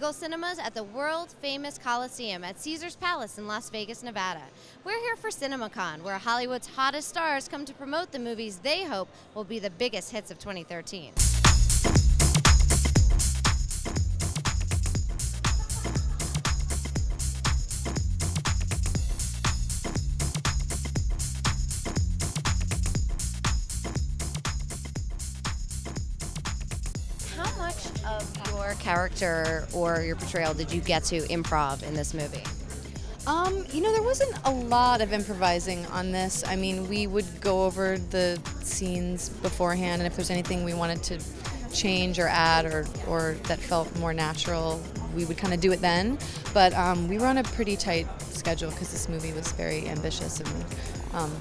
Regal Cinemas at the world-famous Coliseum at Caesars Palace in Las Vegas, Nevada. We're here for CinemaCon, where Hollywood's hottest stars come to promote the movies they hope will be the biggest hits of 2013. How much of your character or your portrayal did you get to improv in this movie? There wasn't a lot of improvising on this. I mean, we would go over the scenes beforehand, and if there's anything we wanted to change or add or that felt more natural, we would kind of do it then. But we were on a pretty tight schedule because this movie was very ambitious, and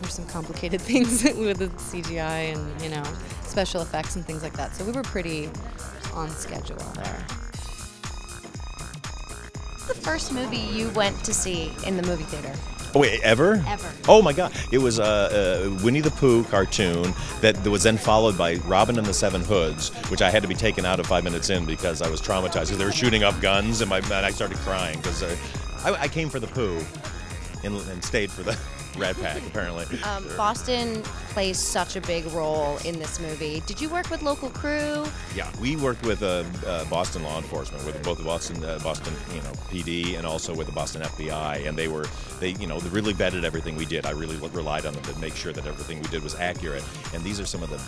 there's some complicated things with the CGI and, special effects and things like that. So we were pretty on schedule there. The first movie you went to see in the movie theater? Oh, wait, ever? Ever. Oh my God! It was a Winnie the Pooh cartoon that was then followed by Robin and the Seven Hoods, which I had to be taken out of 5 minutes in because I was traumatized because they were shooting up guns, and I started crying because I came for the Pooh and stayed for the Rat Pack, apparently. Boston plays such a big role in this movie. Did you work with local crew? Yeah, we worked with Boston law enforcement, with both the Boston PD and also with the Boston FBI, and they really vetted everything we did. I really relied on them to make sure that everything we did was accurate. And these are some of the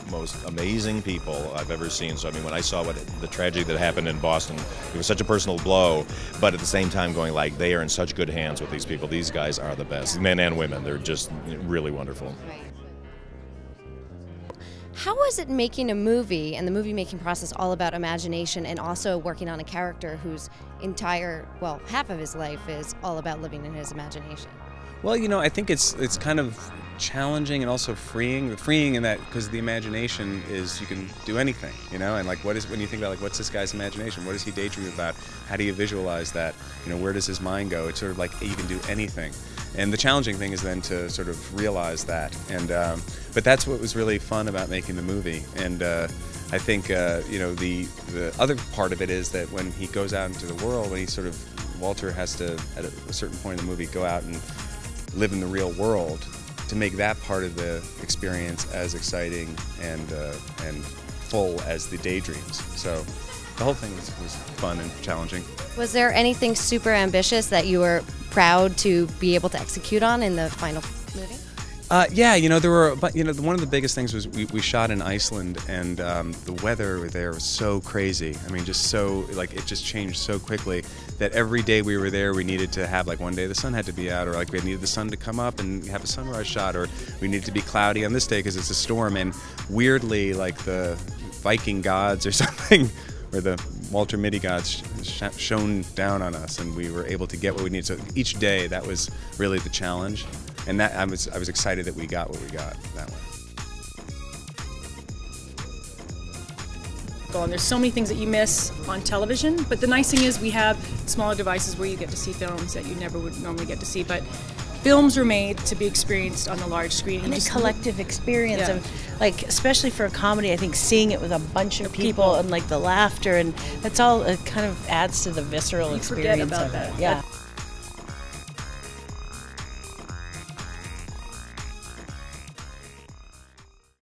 most amazing people I've ever seen. So I mean, when I saw the tragedy that happened in Boston, it was such a personal blow, but at the same time going like, they are in such good hands with these people. These guys are the best, men and women. They're just really wonderful. How was it making a movie and the movie making process all about imagination and also working on a character whose half of his life is all about living in his imagination? Well, I think it's kind of challenging and also freeing. Freeing in that because the imagination is you can do anything, and like when you think about what's this guy's imagination? What does he daydream about? How do you visualize that? Where does his mind go? It's sort of like you can do anything. And the challenging thing is then to sort of realize that. And but that's what was really fun about making the movie. And I think the other part of it is that when he goes out into the world, when Walter has to at a certain point in the movie go out and live in the real world, to make that part of the experience as exciting and full as the daydreams. So the whole thing was fun and challenging. Was there anything super ambitious that you were proud to be able to execute on in the final movie? Yeah, there were, but one of the biggest things was we shot in Iceland, and the weather there was so crazy. I mean, just so it just changed so quickly that every day we were there, we needed to have one day the sun had to be out, or we needed the sun to come up and have a sunrise shot, or we needed to be cloudy on this day because it's a storm. And weirdly, the Viking gods or something, or the Walter Mitty gods shone down on us, and we were able to get what we needed. So each day, that was really the challenge. And that I was excited that we got what we got that way. And there's so many things that you miss on television, but the nice thing is we have smaller devices where you get to see films that you never would normally get to see. But films are made to be experienced on the large screen. And a collective experience of, especially for a comedy, I think seeing it with a bunch of people and the laughter, and that's all, it kind of adds to the visceral experience forget about of it. that. Yeah.